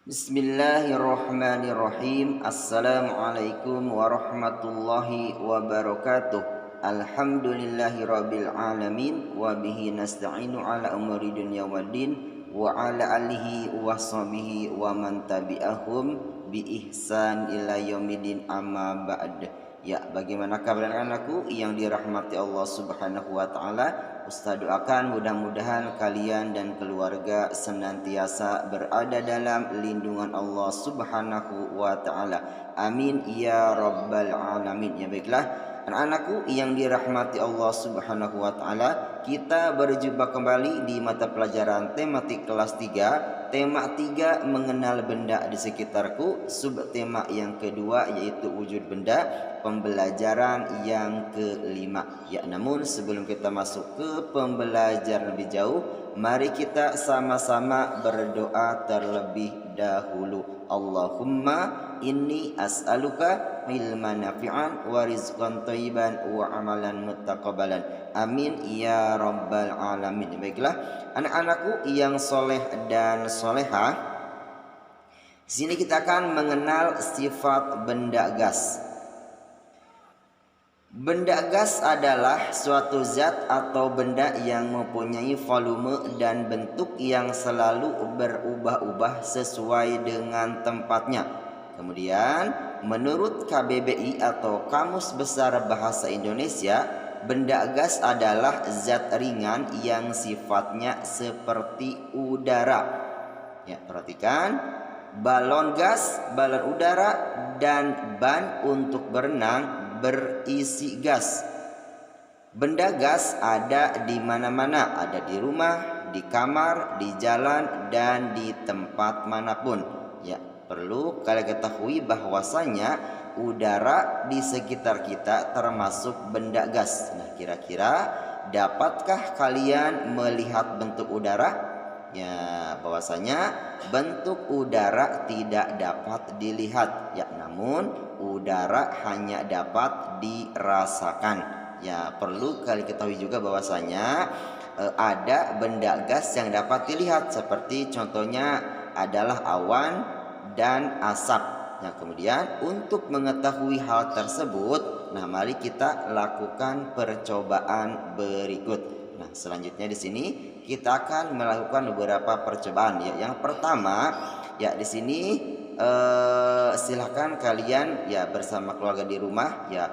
Bismillahirrahmanirrahim. Assalamualaikum warahmatullahi wabarakatuh. Alhamdulillahirabbil alamin wa bihi nasta'inu ala umuri dunya waddin wa ala alihi wa sahbihi wa man tabi'ahum bi ihsan ila yaumidin amma ba'd. Ya, bagaimana kabar anakku yang dirahmati Allah Subhanahu wa taala? Ustaz doakan mudah-mudahan kalian dan keluarga senantiasa berada dalam lindungan Allah Subhanahu wa taala. Amin ya rabbal alamin. Ya baiklah, anak-anakku yang dirahmati Allah Subhanahu wa taala, kita berjumpa kembali di mata pelajaran tematik kelas 3. Tema 3 mengenal benda di sekitarku. Subtema yang kedua yaitu wujud benda. Pembelajaran yang kelima. Ya, namun sebelum kita masuk ke pembelajaran lebih jauh, mari kita sama-sama berdoa terlebih dahulu. Allahumma inni as'aluka ilman nafi'an wa rizqan thayyiban wa amalan muttaqabbalan. Amin ya rabbal alamin. Baiklah, anak-anakku yang soleh dan solehah, sini kita akan mengenal sifat benda gas. Benda gas adalah suatu zat atau benda yang mempunyai volume dan bentuk yang selalu berubah-ubah sesuai dengan tempatnya. Kemudian, menurut KBBI atau Kamus Besar Bahasa Indonesia, benda gas adalah zat ringan yang sifatnya seperti udara. Ya, perhatikan, balon gas, balon udara, dan ban untuk berenang berisi gas. Benda gas ada di mana-mana, ada di rumah, di kamar, di jalan, dan di tempat manapun. Ya, perlu kalian ketahui bahwasanya udara di sekitar kita termasuk benda gas. Nah, kira-kira dapatkah kalian melihat bentuk udara? Ya, bahwasanya bentuk udara tidak dapat dilihat. Ya, namun udara hanya dapat dirasakan. Ya, perlu kalian ketahui juga bahwasanya ada benda gas yang dapat dilihat, seperti contohnya adalah awan dan asap. Nah, kemudian untuk mengetahui hal tersebut, nah mari kita lakukan percobaan berikut. Nah, selanjutnya di sini kita akan melakukan beberapa percobaan. Ya, yang pertama, ya di sini silahkan kalian ya bersama keluarga di rumah ya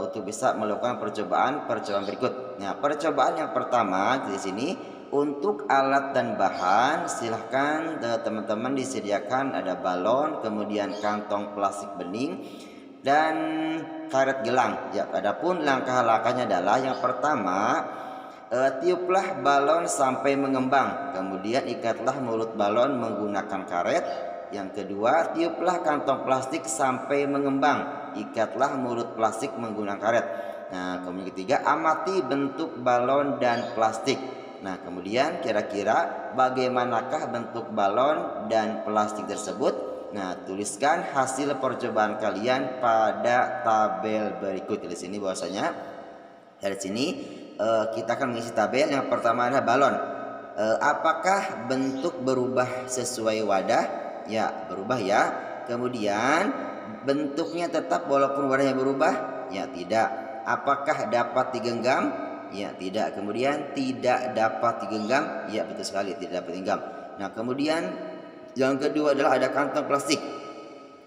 untuk bisa melakukan percobaan berikut. Nah, percobaan yang pertama di sini untuk alat dan bahan, silahkan teman-teman disediakan ada balon, kemudian kantong plastik bening, dan karet gelang. Ya, adapun langkah-langkahnya adalah yang pertama, tiuplah balon sampai mengembang, kemudian ikatlah mulut balon menggunakan karet. Yang kedua, tiuplah kantong plastik sampai mengembang, ikatlah mulut plastik menggunakan karet. Nah, kemudian ketiga, amati bentuk balon dan plastik. Nah, kemudian kira-kira bagaimanakah bentuk balon dan plastik tersebut? Nah, tuliskan hasil percobaan kalian pada tabel berikut. Di sini bahwasanya dari sini kita akan mengisi tabel. Yang pertama adalah balon. Apakah bentuk berubah sesuai wadah? Ya, berubah ya. Kemudian bentuknya tetap walaupun wadahnya berubah? Ya, tidak. Apakah dapat digenggam? Ya, tidak. Kemudian tidak dapat digenggam? Ya, betul sekali, tidak dapat digenggam. Nah, kemudian yang kedua adalah ada kantong plastik.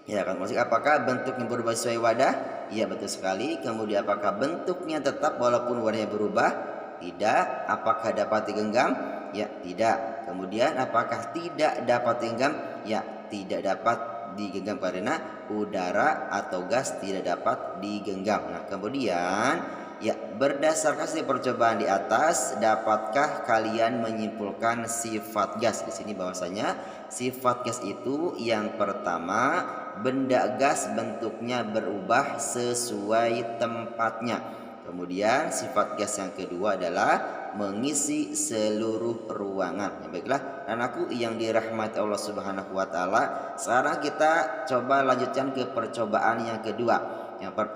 Ya, kantong plastik apakah bentuknya berubah sesuai wadah? Ya, betul sekali. Kemudian apakah bentuknya tetap walaupun wadahnya berubah? Tidak. Apakah dapat digenggam? Ya, tidak. Kemudian apakah tidak dapat digenggam? Ya, tidak dapat digenggam karena udara atau gas tidak dapat digenggam. Nah, kemudian ya, berdasarkan hasil percobaan di atas, dapatkah kalian menyimpulkan sifat gas? Di sini bahwasanya sifat gas itu yang pertama, benda gas bentuknya berubah sesuai tempatnya. Kemudian sifat gas yang kedua adalah mengisi seluruh ruangan. Ya, baiklah, anakku yang dirahmati Allah Subhanahu wa taala, sekarang kita coba lanjutkan ke percobaan yang kedua.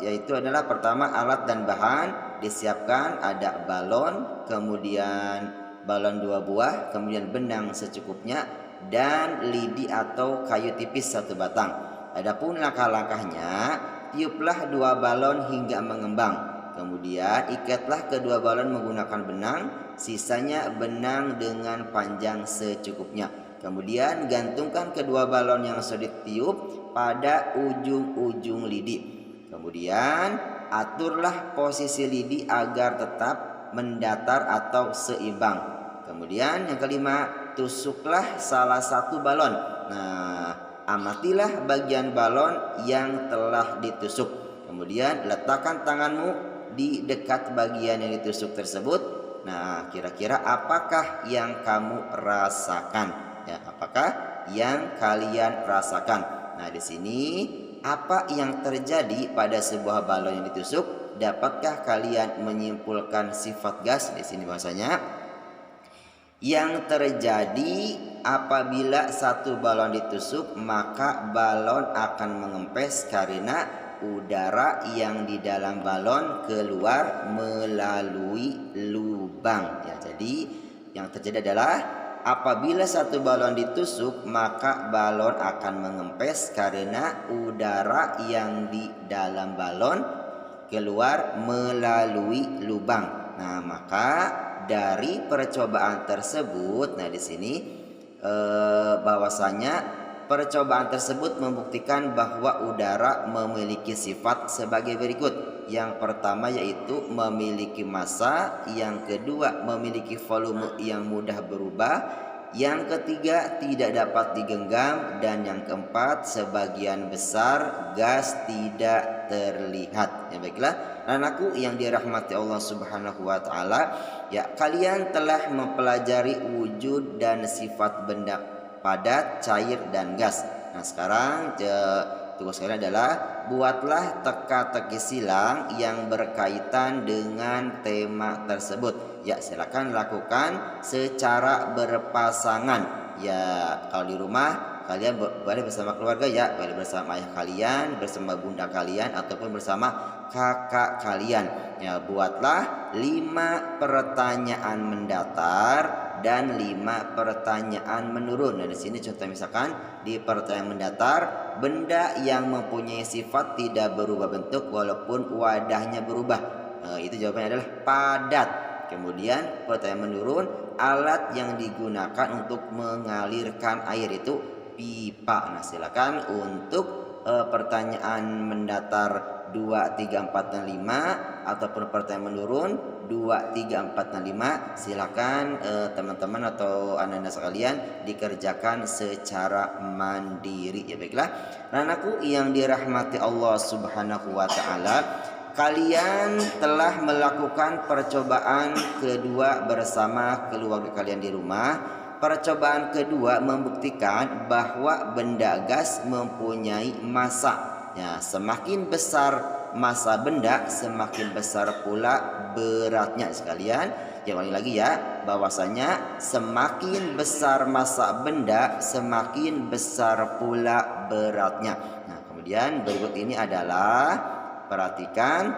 Yaitu adalah pertama, alat dan bahan disiapkan, ada balon, kemudian balon 2 buah, kemudian benang secukupnya, dan lidi atau kayu tipis 1 batang. Adapun langkah-langkahnya, tiuplah 2 balon hingga mengembang. Kemudian ikatlah kedua balon menggunakan benang, sisanya benang dengan panjang secukupnya. Kemudian gantungkan kedua balon yang sudah ditiup pada ujung-ujung lidi. Kemudian aturlah posisi lidi agar tetap mendatar atau seimbang. Kemudian yang kelima, tusuklah salah satu balon. Nah, amatilah bagian balon yang telah ditusuk. Kemudian letakkan tanganmu di dekat bagian yang ditusuk tersebut. Nah, kira-kira apakah yang kamu rasakan? Ya, apakah yang kalian rasakan? Nah, di sini apa yang terjadi pada sebuah balon yang ditusuk? Dapatkah kalian menyimpulkan sifat gas? Di sini bahasanya yang terjadi apabila satu balon ditusuk, maka balon akan mengempes karena udara yang di dalam balon keluar melalui lubang. Ya, jadi yang terjadi adalah apabila satu balon ditusuk, maka balon akan mengempes karena udara yang di dalam balon keluar melalui lubang. Nah, maka dari percobaan tersebut, nah di sini bahwasanya percobaan tersebut membuktikan bahwa udara memiliki sifat sebagai berikut. Yang pertama yaitu memiliki massa, yang kedua memiliki volume yang mudah berubah, yang ketiga tidak dapat digenggam, dan yang keempat sebagian besar gas tidak terlihat. Ya baiklah, anakku yang dirahmati Allah Subhanahu wa taala, ya kalian telah mempelajari wujud dan sifat benda padat, cair dan gas. Nah, sekarang tugas kalian adalah buatlah teka-teki silang yang berkaitan dengan tema tersebut. Ya, silakan lakukan secara berpasangan. Ya, kalau di rumah kalian boleh bersama keluarga, ya boleh bersama ayah kalian, bersama bunda kalian, ataupun bersama kakak kalian. Ya, buatlah 5 pertanyaan mendatar dan 5 pertanyaan menurun. Nah, di sini contoh misalkan di pertanyaan mendatar, benda yang mempunyai sifat tidak berubah bentuk walaupun wadahnya berubah. Itu jawabannya adalah padat. Kemudian pertanyaan menurun, alat yang digunakan untuk mengalirkan air itu pipa. Nah, silakan untuk pertanyaan mendatar 2, 3, 4, dan 5 ataupun pertanyaan menurun 2, 3, 4, dan 5 silakan teman-teman atau anak-anak sekalian dikerjakan secara mandiri. Ya baiklah, anakku yang dirahmati Allah Subhanahu wa taala, kalian telah melakukan percobaan kedua bersama keluarga kalian di rumah. Percobaan kedua membuktikan bahwa benda gas mempunyai massa. Ya, semakin besar massa benda, semakin besar pula beratnya. Sekalian, ya ulangi lagi ya, bahwasanya semakin besar massa benda, semakin besar pula beratnya. Nah, kemudian berikut ini adalah, perhatikan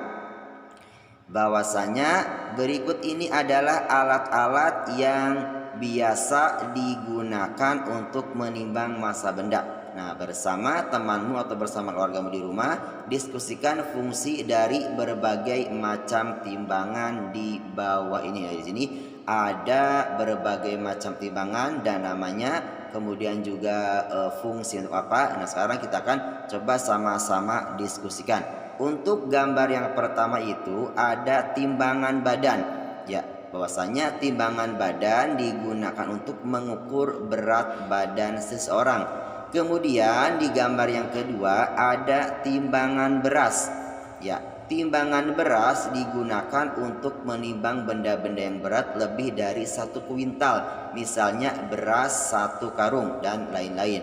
bahwasanya berikut ini adalah alat-alat yang biasa digunakan untuk menimbang massa benda. Nah, bersama temanmu atau bersama keluargamu di rumah, diskusikan fungsi dari berbagai macam timbangan di bawah ini. Nah, di sini ada berbagai macam timbangan dan namanya, kemudian juga fungsi untuk apa. Nah, sekarang kita akan coba sama-sama diskusikan. Untuk gambar yang pertama itu ada timbangan badan. Ya, bahwasanya timbangan badan digunakan untuk mengukur berat badan seseorang. Kemudian di gambar yang kedua ada timbangan beras. Ya, timbangan beras digunakan untuk menimbang benda-benda yang berat lebih dari 1 kuintal. Misalnya beras 1 karung dan lain-lain.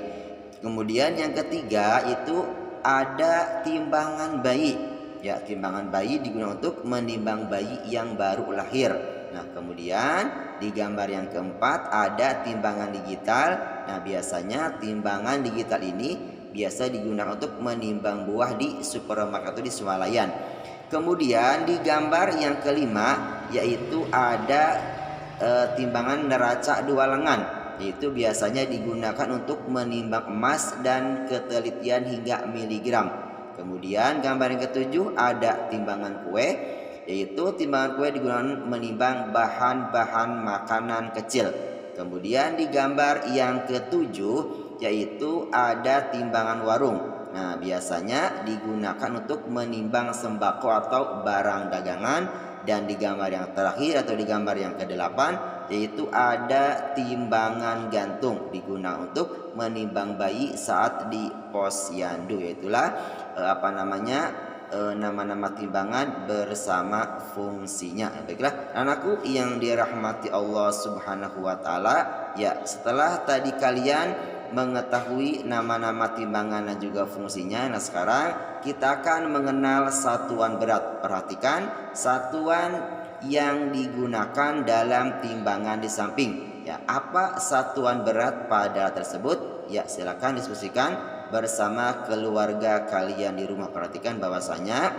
Kemudian yang ketiga itu ada timbangan bayi. Ya, timbangan bayi digunakan untuk menimbang bayi yang baru lahir. Nah, kemudian di gambar yang keempat ada timbangan digital. Nah, biasanya timbangan digital ini biasa digunakan untuk menimbang buah di supermarket atau di swalayan. Kemudian di gambar yang kelima yaitu ada timbangan neraca 2 lengan. yaitu biasanya digunakan untuk menimbang emas dan ketelitian hingga miligram. Kemudian gambar yang ketujuh ada timbangan kue, yaitu timbangan kue digunakan menimbang bahan-bahan makanan kecil. Kemudian di gambar yang ketujuh yaitu ada timbangan warung. Nah, biasanya digunakan untuk menimbang sembako atau barang dagangan. Dan di gambar yang terakhir atau di gambar yang ke-8 yaitu ada timbangan gantung, digunakan untuk menimbang bayi saat di posyandu. Yaitulah nama-nama timbangan bersama fungsinya. Baiklah, anakku yang dirahmati Allah Subhanahu wa taala, ya setelah tadi kalian mengetahui nama-nama timbangan dan juga fungsinya, nah sekarang kita akan mengenal satuan berat. Perhatikan satuan yang digunakan dalam timbangan di samping. Ya, apa satuan berat pada tersebut? Ya, silakan diskusikan bersama keluarga kalian di rumah. Perhatikan bahwasanya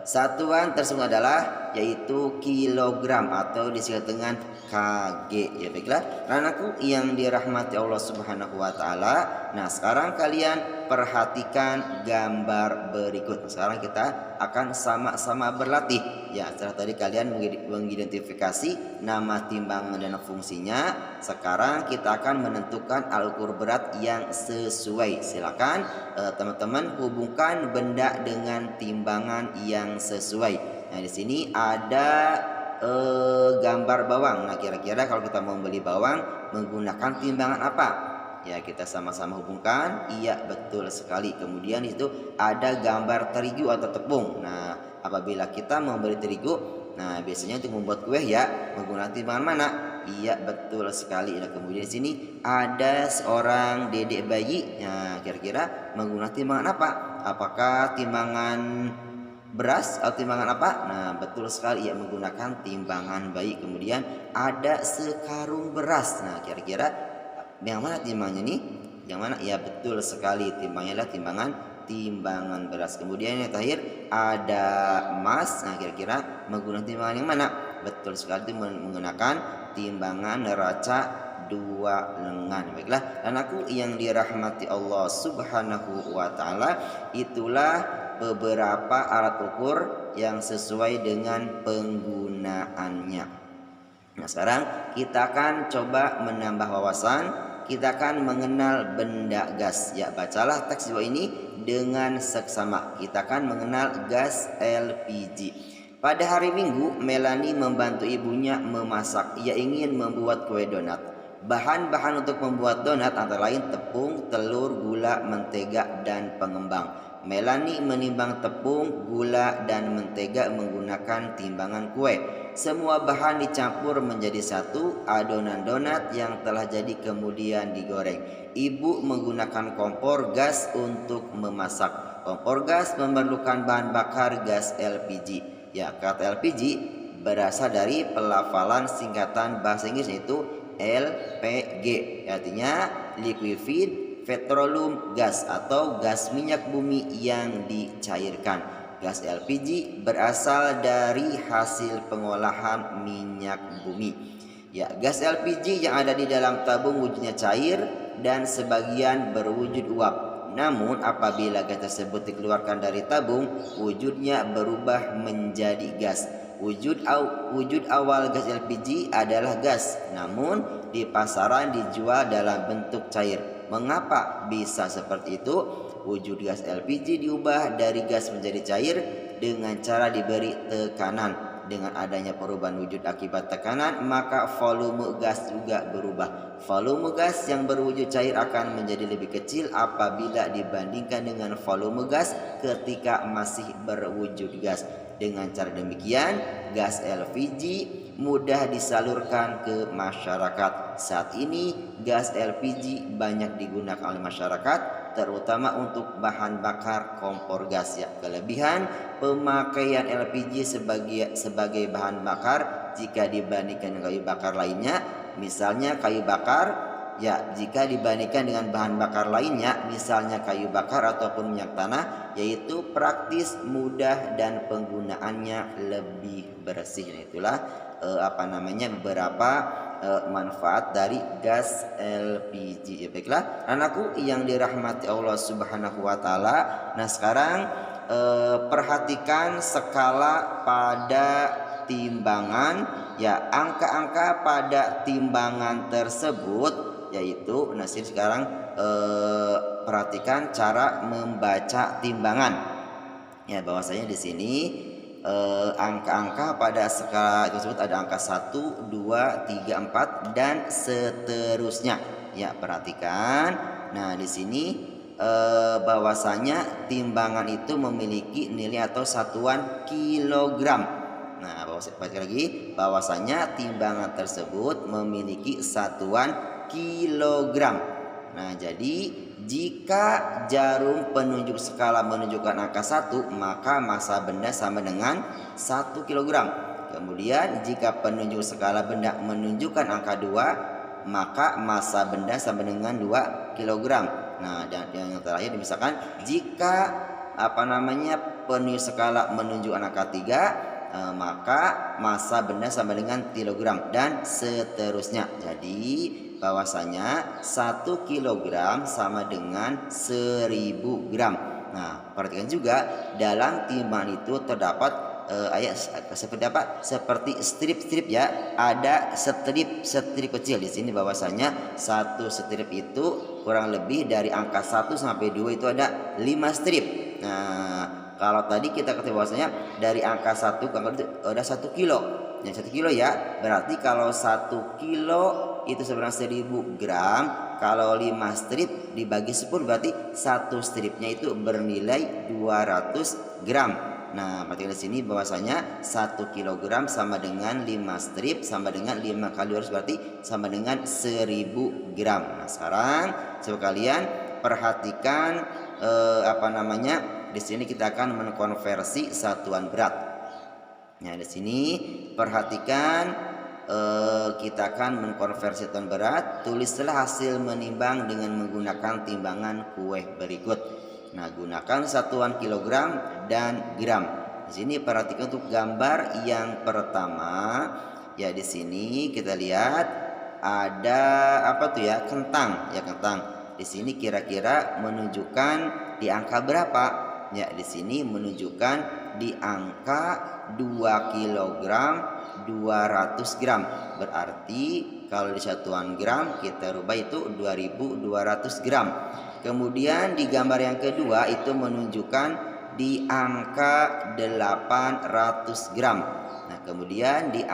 satuan tersebut adalah yaitu kilogram atau disingkat dengan kg. Ya baiklah, anakku yang dirahmati Allah Subhanahu wa taala. Nah, sekarang kalian perhatikan gambar berikut. Sekarang kita akan sama-sama berlatih. Ya, setelah tadi kalian mengidentifikasi nama timbangan dan fungsinya, sekarang kita akan menentukan alat ukur berat yang sesuai. Silakan teman-teman hubungkan benda dengan timbangan yang sesuai. Nah, di sini ada gambar bawang. Nah, kira-kira kalau kita mau beli bawang menggunakan timbangan apa? Ya, kita sama-sama hubungkan. Iya, betul sekali. Kemudian itu ada gambar terigu atau tepung. Nah, apabila kita mau beli terigu, nah biasanya untuk membuat kue ya menggunakan timbangan mana? Iya, betul sekali. Nah, kemudian di sini ada seorang dedek bayi. Nah, kira-kira menggunakan timbangan apa? Apakah timbangan beras atau timbangan apa? Nah, betul sekali, ya menggunakan timbangan bayi. Kemudian ada sekarung beras. Nah, kira-kira yang mana timbangnya nih? Yang mana? Ya betul sekali, timbangnya adalah timbangan beras. Kemudian yang terakhir ada emas. Nah, kira-kira menggunakan timbangan yang mana? Betul sekali, menggunakan timbangan neraca 2 lengan. Baiklah, anakku yang dirahmati Allah Subhanahu wa taala, itulah beberapa alat ukur yang sesuai dengan penggunaannya. Nah, sekarang kita akan coba menambah wawasan. Kita akan mengenal benda gas. Ya, bacalah teks di bawah ini dengan seksama. Kita akan mengenal gas LPG. Pada hari Minggu, Melanie membantu ibunya memasak. Ia ingin membuat kue donat. Bahan-bahan untuk membuat donat antara lain tepung, telur, gula, mentega, dan pengembang. Melanie menimbang tepung, gula, dan mentega menggunakan timbangan kue. Semua bahan dicampur menjadi satu adonan donat yang telah jadi kemudian digoreng. Ibu menggunakan kompor gas untuk memasak. Kompor gas memerlukan bahan bakar gas LPG. Ya, kata LPG berasal dari pelafalan singkatan bahasa Inggris yaitu LPG. Artinya liquefied petroleum gas atau gas minyak bumi yang dicairkan. Gas LPG berasal dari hasil pengolahan minyak bumi. Ya, gas LPG yang ada di dalam tabung wujudnya cair dan sebagian berwujud uap. Namun apabila gas tersebut dikeluarkan dari tabung, wujudnya berubah menjadi gas. Wujud awal gas LPG adalah gas, namun di pasaran dijual dalam bentuk cair. Mengapa bisa seperti itu? Wujud gas LPG diubah dari gas menjadi cair dengan cara diberi tekanan. Dengan adanya perubahan wujud akibat tekanan, maka volume gas juga berubah. Volume gas yang berwujud cair akan menjadi lebih kecil apabila dibandingkan dengan volume gas ketika masih berwujud gas. Dengan cara demikian, gas LPG mudah disalurkan ke masyarakat. Saat ini gas LPG banyak digunakan oleh masyarakat, terutama untuk bahan bakar kompor gas. Ya, kelebihan pemakaian LPG sebagai bahan bakar jika dibandingkan dengan kayu bakar lainnya, misalnya kayu bakar. Ya, jika dibandingkan dengan bahan bakar lainnya, misalnya kayu bakar ataupun minyak tanah, yaitu praktis, mudah, dan penggunaannya lebih bersih. Nah, itulah beberapa manfaat dari gas LPG. Ya baiklah, anakku yang dirahmati Allah Subhanahu wa taala. Nah, sekarang perhatikan skala pada timbangan, ya, angka-angka pada timbangan tersebut, yaitu Nasir sekarang perhatikan cara membaca timbangan. Ya, bahwasanya di sini angka-angka pada skala tersebut ada angka 1, 2, 3, 4 dan seterusnya. Ya, perhatikan. Nah, di sini bahwasanya timbangan itu memiliki nilai atau satuan kilogram. Nah, perhatikan lagi bahwasanya timbangan tersebut memiliki satuan kilogram. Nah, jadi jika jarum penunjuk skala menunjukkan angka 1, maka massa benda sama dengan 1 kg. Kemudian jika penunjuk skala benda menunjukkan angka 2, maka massa benda sama dengan 2 kg. Nah, dan yang terakhir misalkan jika penunjuk skala menunjukkan angka 3, maka massa benda sama dengan kilogram dan seterusnya. Jadi bahwasanya 1 kilogram sama dengan 1000 gram. Nah, perhatikan juga dalam timbangan itu terdapat ayat seperti apa? Seperti strip-strip, ya. Ada strip kecil di sini, bahwasanya satu strip itu kurang lebih dari angka 1 sampai 2 itu ada 5 strip. Nah, kalau tadi kita ketahui bahwasanya dari angka 1 ke angka 2 ada 1 kilo. Yang 1 kilo, ya. Berarti kalau 1 kilo itu sebenarnya 1000 gram. Kalau 5 strip dibagi 10 berarti satu stripnya itu bernilai 200 gram. Nah, berarti di sini bahwasanya 1 kilogram sama dengan 5 strip sama dengan 5 kali 200 berarti sama dengan 1000 gram. Nah, sekarang sekalian perhatikan di sini kita akan mengkonversi satuan berat. Nah, di sini perhatikan kita akan mengkonversi satuan berat. Tulislah hasil menimbang dengan menggunakan timbangan kue berikut. Nah, gunakan satuan kilogram dan gram. Di sini perhatikan untuk gambar yang pertama. Ya, di sini kita lihat ada kentang. Ya, kentang. Di sini kira-kira menunjukkan di angka berapa? Ya, di sini menunjukkan di angka 2 kilogram 200 gram. Berarti kalau di satuan gram kita rubah itu 2200 gram. Kemudian di gambar yang kedua itu menunjukkan di angka 800 gram. Nah, kemudian di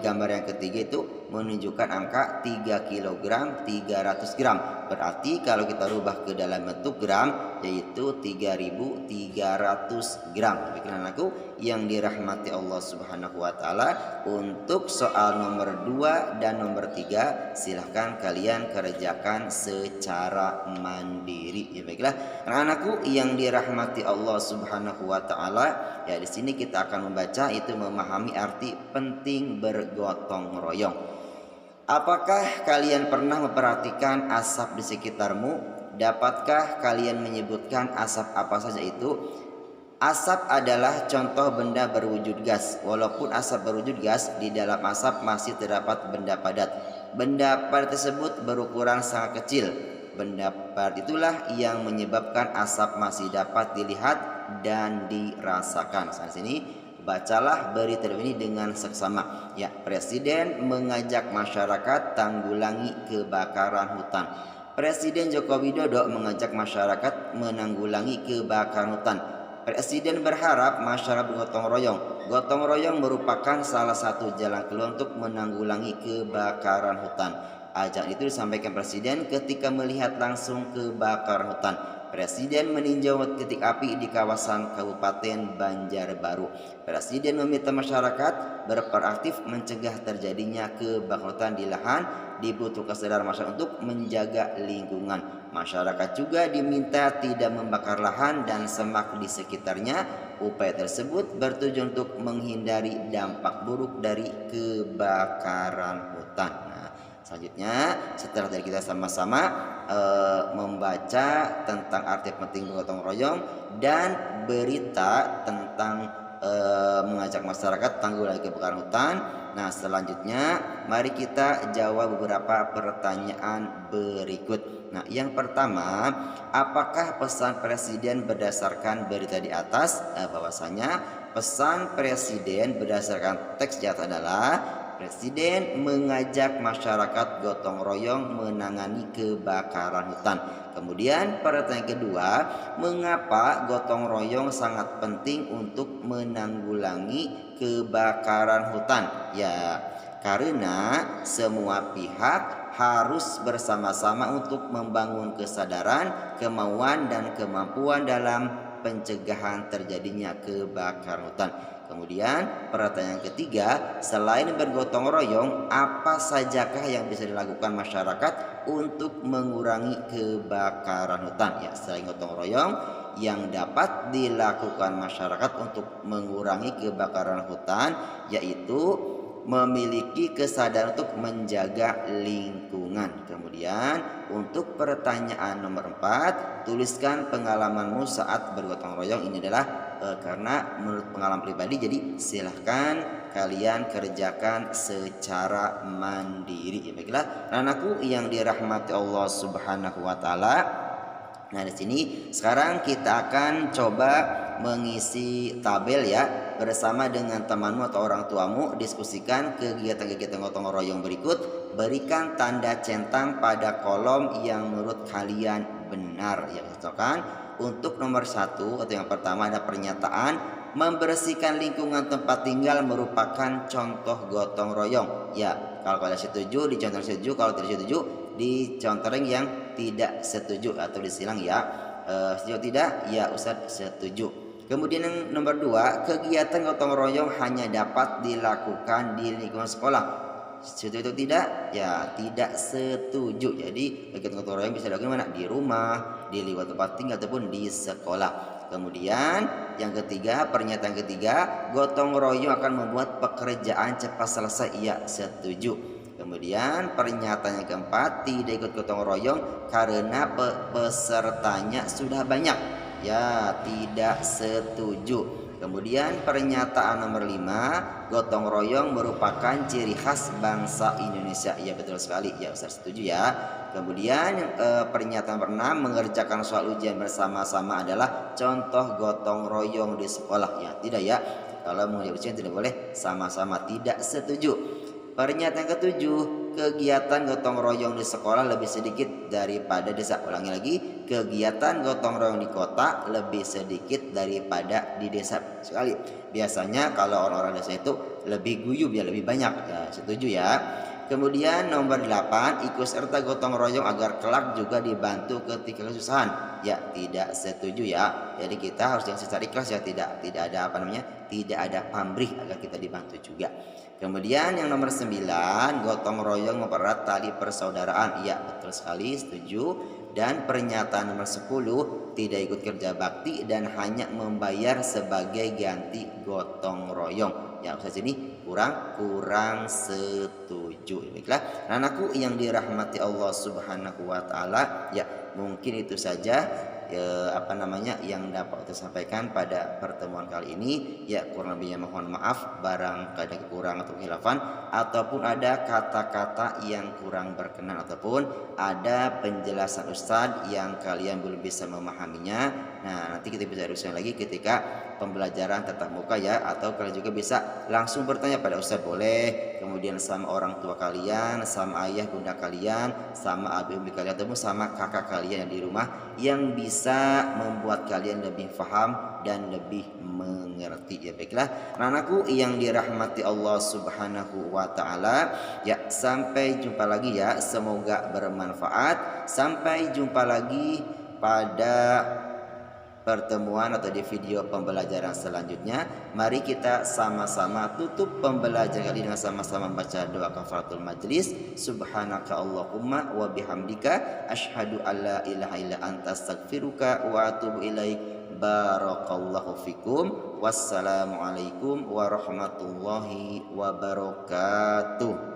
gambar yang ketiga itu menunjukkan angka 3 kilogram 300 gram. Berarti kalau kita rubah ke dalam bentuk gram yaitu 3300 gram. Baiklah anakku yang dirahmati Allah Subhanahu wa taala, untuk soal nomor 2 dan nomor 3 silahkan kalian kerjakan secara mandiri. Ya baiklah anak-anakku yang dirahmati Allah Subhanahu wa taala, ya di sini kita akan membaca itu memahami arti penting bergotong royong. Apakah kalian pernah memperhatikan asap di sekitarmu? Dapatkah kalian menyebutkan asap apa saja itu? Asap adalah contoh benda berwujud gas. Walaupun asap berwujud gas, di dalam asap masih terdapat benda padat. Benda padat tersebut berukuran sangat kecil. Benda padat itulah yang menyebabkan asap masih dapat dilihat dan dirasakan. Sampai sini bacalah berita ini dengan seksama. Ya, Presiden mengajak masyarakat tanggulangi kebakaran hutan. Presiden Joko Widodo mengajak masyarakat menanggulangi kebakaran hutan. Presiden berharap masyarakat bergotong royong. Gotong royong merupakan salah satu jalan keluar untuk menanggulangi kebakaran hutan. Ajakan itu disampaikan Presiden ketika melihat langsung kebakaran hutan. Presiden meninjau titik api di kawasan Kabupaten Banjarbaru. Presiden meminta masyarakat berperan aktif mencegah terjadinya kebakaran hutan di lahan. Dibutuhkan kesadaran masyarakat untuk menjaga lingkungan. Masyarakat juga diminta tidak membakar lahan dan semak di sekitarnya. Upaya tersebut bertujuan untuk menghindari dampak buruk dari kebakaran hutan. Selanjutnya, setelah dari kita sama-sama membaca tentang arti penting bergotong royong dan berita tentang mengajak masyarakat tanggulangi kebakaran hutan. Nah, selanjutnya mari kita jawab beberapa pertanyaan berikut. Nah, yang pertama, apakah pesan presiden berdasarkan berita di atas? Bahwasanya pesan presiden berdasarkan teks di atas adalah presiden mengajak masyarakat gotong royong menangani kebakaran hutan. Kemudian pertanyaan kedua, mengapa gotong royong sangat penting untuk menanggulangi kebakaran hutan? Ya, karena semua pihak harus bersama-sama untuk membangun kesadaran, kemauan, dan kemampuan dalam pencegahan terjadinya kebakaran hutan. Kemudian pertanyaan ketiga, selain bergotong royong, apa sajakah yang bisa dilakukan masyarakat untuk mengurangi kebakaran hutan? Ya, selain gotong royong, yang dapat dilakukan masyarakat untuk mengurangi kebakaran hutan yaitu memiliki kesadaran untuk menjaga lingkungan. Kemudian untuk pertanyaan nomor 4, tuliskan pengalamanmu saat bergotong royong. Ini adalah karena menurut pengalaman pribadi, jadi silahkan kalian kerjakan secara mandiri. Ya, baiklah, anakku yang dirahmati Allah Subhanahu wa taala. Nah, di sini sekarang kita akan coba mengisi tabel ya bersama dengan temanmu atau orang tuamu. Diskusikan kegiatan-kegiatan gotong royong berikut. Berikan tanda centang pada kolom yang menurut kalian benar. Ya, contohkan. Untuk nomor 1 atau yang pertama ada pernyataan membersihkan lingkungan tempat tinggal merupakan contoh gotong royong. Ya, kalau kalian setuju dicontoh setuju, kalau tidak setuju dicontohin yang tidak setuju atau disilang ya. Setuju tidak? Ya, Ustadz setuju. Kemudian yang nomor 2, kegiatan gotong royong hanya dapat dilakukan di lingkungan sekolah. Setuju atau tidak? Ya, tidak setuju. Jadi kegiatan gotong royong bisa dilakukan mana? Di rumah, di lingkungan tempat tinggal ataupun di sekolah. Kemudian yang ketiga, pernyataan ketiga, gotong royong akan membuat pekerjaan cepat selesai. Ya, setuju. Kemudian pernyataan yang keempat, tidak ikut gotong royong karena pesertanya sudah banyak. Ya, tidak setuju. Kemudian pernyataan nomor 5, gotong royong merupakan ciri khas bangsa Indonesia. Ya, betul sekali. Ya, Ustaz setuju ya. Kemudian pernyataan nomor 6, mengerjakan soal ujian bersama-sama adalah contoh gotong royong di sekolah. Ya, tidak ya. Kalau mengerjakan ujian tidak boleh sama-sama, tidak setuju. Pernyataan ketujuh, kegiatan gotong royong di sekolah lebih sedikit daripada desa. Ulangi lagi, kegiatan gotong royong di kota lebih sedikit daripada di desa. Sekali. Biasanya kalau orang-orang desa itu lebih guyup ya, lebih banyak. Ya, setuju ya. Kemudian nomor 8, ikut serta gotong royong agar kelak juga dibantu ketika kesusahan. Ya, tidak setuju ya. Jadi kita harus yang secara ikhlas ya, tidak ada tidak ada pamrih agar kita dibantu juga. Kemudian yang nomor 9, gotong royong mempererat tali persaudaraan. Ya, betul sekali, setuju. Dan pernyataan nomor 10, tidak ikut kerja bakti dan hanya membayar sebagai ganti gotong royong. Ya, Ustaz ini kurang setuju. Baiklah, anakku yang dirahmati Allah Subhanahu wa taala, ya mungkin itu saja yang dapat saya sampaikan pada pertemuan kali ini. Ya, kurang lebihnya mohon maaf barang ada kekurangan atau khilafan, ataupun ada kata-kata yang kurang berkenan, ataupun ada penjelasan Ustadz yang kalian belum bisa memahaminya. Nah, nanti kita bisa uruskan lagi ketika pembelajaran tatap muka ya, atau kalian juga bisa langsung bertanya pada Ustadz boleh, kemudian sama orang tua kalian, sama ayah bunda kalian, sama adik umi kalian, ataupun sama kakak kalian yang di rumah yang bisa membuat kalian lebih paham dan lebih mengerti. Ya, baiklah anakku yang dirahmati Allah Subhanahu wa taala, ya sampai jumpa lagi ya, semoga bermanfaat. Sampai jumpa lagi pada pertemuan atau di video pembelajaran selanjutnya. Mari kita sama-sama tutup pembelajaran kali dengan sama-sama membaca doa kafaratul majlis. Subhanaka Allahumma wa bihamdika asyhadu alla ilaha illa anta astaghfiruka wa atubu ilaik. Barakallahu fikum. Wassalamualaikum warahmatullahi wabarakatuh.